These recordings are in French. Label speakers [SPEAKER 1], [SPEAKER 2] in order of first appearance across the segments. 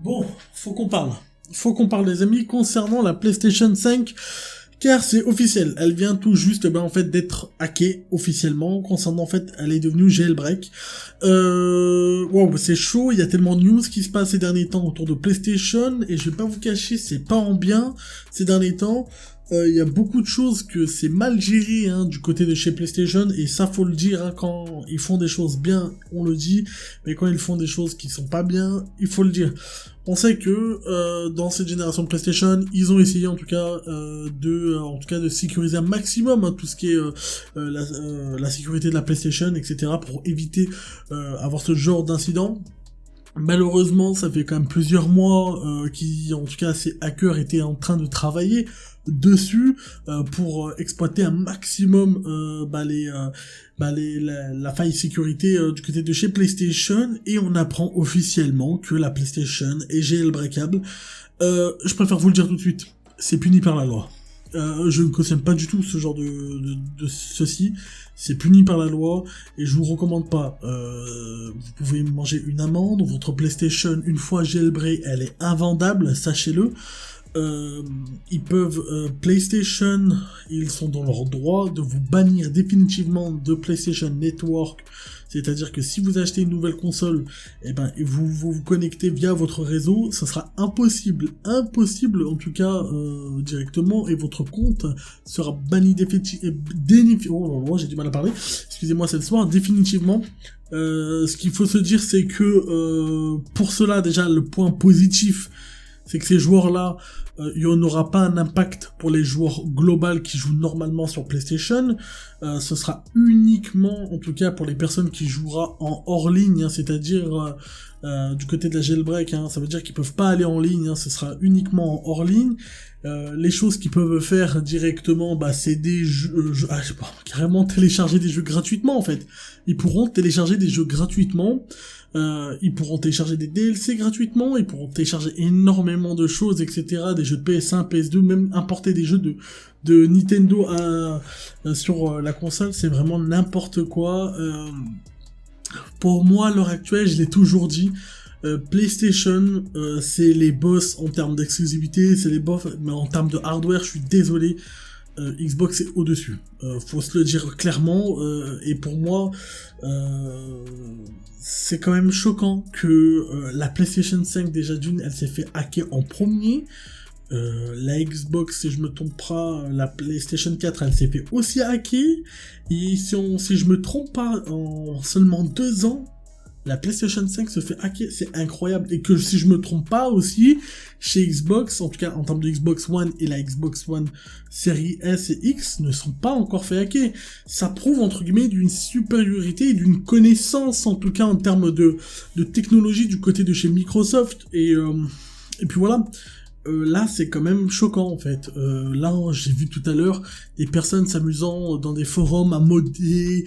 [SPEAKER 1] Bon, faut qu'on parle. Faut qu'on parle, les amis, concernant la PlayStation 5, car c'est officiel. Elle vient tout juste, en fait, d'être hackée officiellement. Concernant, en fait, elle est devenue jailbreak. Wow, c'est chaud. Il y a tellement de news qui se passent ces derniers temps autour de PlayStation, et je vais pas vous cacher, c'est pas en bien ces derniers temps. Il y a beaucoup de choses que c'est mal géré du côté de chez PlayStation, et ça faut le dire, quand ils font des choses bien, on le dit, mais quand ils font des choses qui sont pas bien, il faut le dire. On sait que dans cette génération de PlayStation, ils ont essayé en tout cas de sécuriser un maximum tout ce qui est la sécurité de la PlayStation, etc., pour éviter avoir ce genre d'incident. Malheureusement, ça fait quand même plusieurs mois en tout cas, ces hackers étaient en train de travailler dessus pour exploiter un maximum la faille sécurité du côté de chez PlayStation, et on apprend officiellement que la PlayStation est jailbreakable. Je préfère vous le dire tout de suite, c'est puni par la loi. Je ne cautionne pas du tout ce genre de ceci, c'est puni par la loi, et je vous recommande pas. Vous pouvez manger une amende, votre PlayStation, une fois jailbreak, elle est invendable, sachez-le. Ils peuvent, PlayStation, ils sont dans leur droit de vous bannir définitivement de PlayStation Network, c'est-à-dire que si vous achetez une nouvelle console, vous connectez via votre réseau, ça sera impossible en tout cas directement, et votre compte sera banni définitivement. J'ai du mal à parler, excusez-moi cette soir, définitivement. Ce qu'il faut se dire, c'est que pour cela, déjà, le point positif, c'est que ces joueurs-là, il n'y en aura pas un impact pour les joueurs global qui jouent normalement sur PlayStation. Ce sera uniquement, en tout cas pour les personnes qui jouera en hors ligne, c'est-à-dire du côté de la jailbreak, ça veut dire qu'ils peuvent pas aller en ligne, ce sera uniquement en hors ligne. Les choses qu'ils peuvent faire directement, c'est des jeux, carrément télécharger des jeux gratuitement en fait. Ils pourront télécharger des jeux gratuitement. Ils pourront télécharger des DLC gratuitement, ils pourront télécharger énormément de choses, etc., des jeux de PS1, PS2, même importer des jeux de Nintendo sur la console, c'est vraiment n'importe quoi. Pour moi, à l'heure actuelle, je l'ai toujours dit, PlayStation, c'est les boss en termes d'exclusivité, c'est les boss, mais en termes de hardware, je suis désolé, Xbox est au-dessus. Faut se le dire clairement, et pour moi, c'est quand même choquant que la PlayStation 5, déjà d'une, elle s'est fait hacker en premier. La Xbox, si je me trompe pas, la PlayStation 4, elle s'est fait aussi hacker. Et si je me trompe pas, en seulement 2 ans, la PlayStation 5 se fait hacker, c'est incroyable. Et que si je me trompe pas aussi, chez Xbox, en tout cas en termes de Xbox One et la Xbox One série S et X ne sont pas encore fait hacker. Ça prouve entre guillemets d'une supériorité et d'une connaissance, en tout cas en termes de technologie du côté de chez Microsoft. Et puis voilà. Là, c'est quand même choquant, en fait. Là, j'ai vu tout à l'heure des personnes s'amusant dans des forums à modifier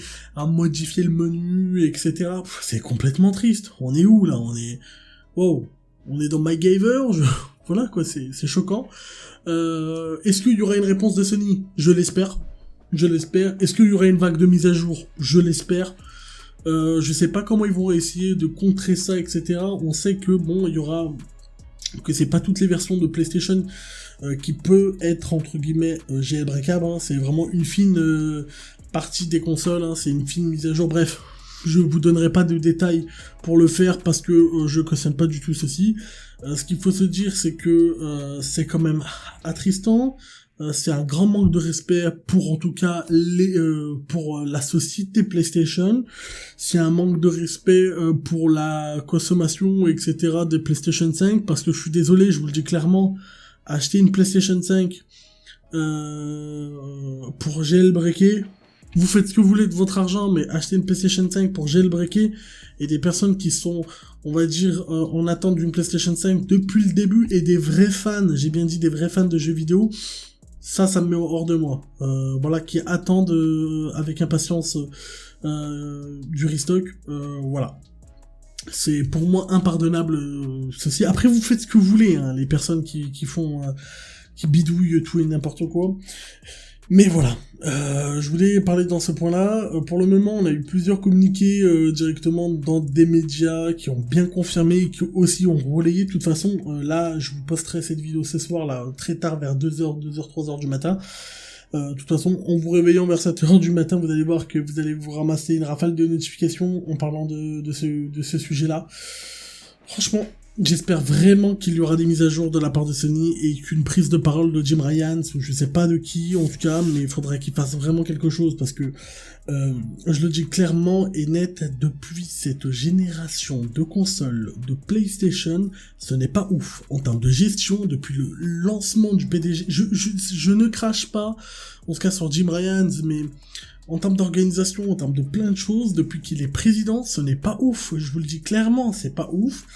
[SPEAKER 1] le menu, etc. C'est complètement triste. On est où, là? Wow. On est dans MacGyver? Voilà, quoi, c'est choquant. Est-ce qu'il y aura une réponse de Sony? Je l'espère. Est-ce qu'il y aura une vague de mise à jour? Je l'espère. Je sais pas comment ils vont essayer de contrer ça, etc. On sait que, il y aura... que c'est pas toutes les versions de PlayStation qui peut être entre guillemets jailbreakable, c'est vraiment une fine partie des consoles, c'est une fine mise à jour, bref, je vous donnerai pas de détails pour le faire parce que je cautionne pas du tout ceci. Ce qu'il faut se dire, c'est que c'est quand même attristant. C'est un grand manque de respect pour en tout cas pour la société PlayStation. C'est un manque de respect pour la consommation, etc. des PlayStation 5, parce que je suis désolé, je vous le dis clairement, acheter une PlayStation 5 pour jailbreaker, vous faites ce que vous voulez de votre argent, mais acheter une PlayStation 5 pour jailbreaker, et des personnes qui sont, on va dire, en attente d'une PlayStation 5 depuis le début, et des vrais fans, j'ai bien dit des vrais fans de jeux vidéo, ça me met hors de moi. Voilà, qui attendent avec impatience du restock. Voilà. C'est pour moi impardonnable ceci. Après, vous faites ce que vous voulez, les personnes qui font... qui bidouillent tout et n'importe quoi. Mais voilà, je voulais parler dans ce point-là. Pour le moment, on a eu plusieurs communiqués directement dans des médias qui ont bien confirmé et qui aussi ont relayé. De toute façon, là, je vous posterai cette vidéo ce soir, là, très tard, vers 2h, 3h du matin. De toute façon, en vous réveillant vers 7h du matin, vous allez voir que vous allez vous ramasser une rafale de notifications en parlant de ce sujet-là. Franchement, j'espère vraiment qu'il y aura des mises à jour de la part de Sony et qu'une prise de parole de Jim Ryan, ou je sais pas de qui en tout cas, mais il faudrait qu'il fasse vraiment quelque chose parce que je le dis clairement et net, depuis cette génération de consoles de PlayStation, ce n'est pas ouf en termes de gestion. Depuis le lancement du PDG, je ne crache pas en tout cas sur Jim Ryan, mais en termes d'organisation, en termes de plein de choses, depuis qu'il est président, ce n'est pas ouf. Je vous le dis clairement, c'est pas ouf.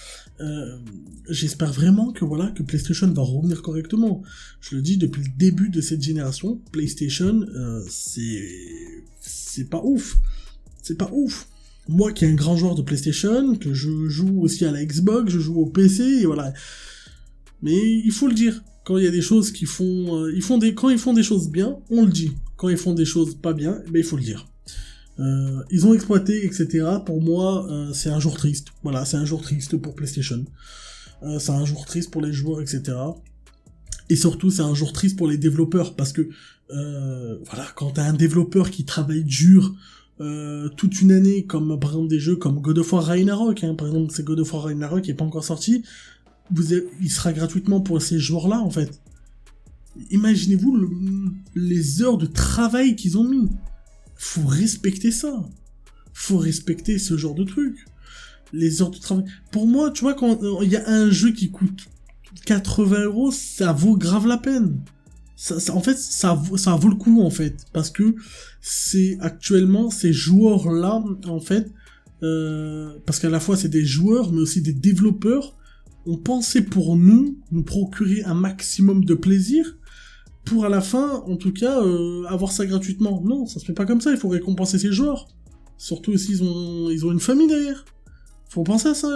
[SPEAKER 1] J'espère vraiment que voilà, que PlayStation va revenir correctement. Je le dis depuis le début de cette génération, PlayStation, c'est pas ouf. C'est pas ouf. Moi qui est un grand joueur de PlayStation, que je joue aussi à la Xbox, je joue au PC, et voilà. Mais il faut le dire. Quand il y a des choses qui font, quand ils font des choses bien, on le dit. Quand ils font des choses pas bien, ben il faut le dire. Ils ont exploité, etc. Pour moi, c'est un jour triste. Voilà, c'est un jour triste pour PlayStation. C'est un jour triste pour les joueurs, etc. Et surtout, c'est un jour triste pour les développeurs, parce que, voilà, quand t'as un développeur qui travaille dur toute une année, comme par exemple des jeux comme God of War Ragnarok, par exemple, c'est God of War Ragnarok qui est pas encore sorti, il sera gratuitement pour ces joueurs-là, en fait. Imaginez-vous les heures de travail qu'ils ont mis. Faut respecter ça. Faut respecter ce genre de truc. Les heures de travail. Pour moi, tu vois, quand il y a un jeu qui coûte 80€, ça vaut grave la peine. En fait, ça vaut le coup, en fait. Parce que c'est actuellement ces joueurs-là, en fait, parce qu'à la fois c'est des joueurs, mais aussi des développeurs, ont pensé pour nous procurer un maximum de plaisir, pour à la fin, en tout cas, avoir ça gratuitement. Non, ça se fait pas comme ça, il faut récompenser ces joueurs. Surtout s'ils ont une famille derrière. Faut penser à ça.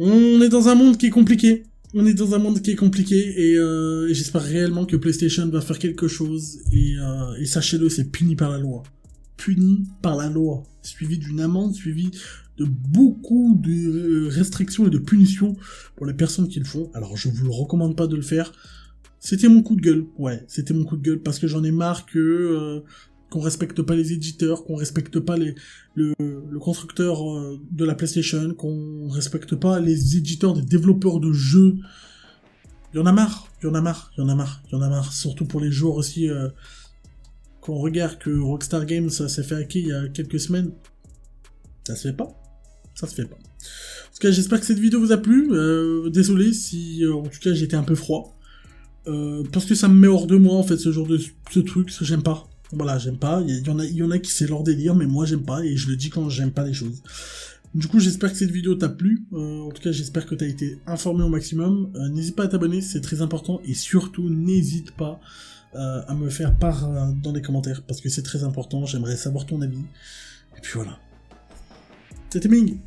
[SPEAKER 1] On est dans un monde qui est compliqué. Et j'espère réellement que PlayStation va faire quelque chose. Et sachez-le, c'est puni par la loi. Puni par la loi. Suivi d'une amende, suivi de beaucoup de restrictions et de punitions pour les personnes qui le font. Alors je vous le recommande pas de le faire. C'était mon coup de gueule, ouais, c'était mon coup de gueule, parce que j'en ai marre qu'on respecte pas les éditeurs, qu'on respecte pas le constructeur de la PlayStation, qu'on respecte pas les éditeurs des développeurs de jeux. Il y en a marre, surtout pour les joueurs aussi, qu'on regarde que Rockstar Games, ça s'est fait hacker il y a quelques semaines. Ça se fait pas. En tout cas, j'espère que cette vidéo vous a plu, désolé si, en tout cas, j'étais un peu froid. Parce que ça me met hors de moi en fait ce truc, parce que j'aime pas. Voilà, j'aime pas. Il y en a qui c'est leur délire, mais moi j'aime pas et je le dis quand j'aime pas les choses. Du coup, j'espère que cette vidéo t'a plu. En tout cas, j'espère que t'as été informé au maximum. N'hésite pas à t'abonner, c'est très important et surtout n'hésite pas à me faire part dans les commentaires parce que c'est très important. J'aimerais savoir ton avis. Et puis voilà. C'était Ming.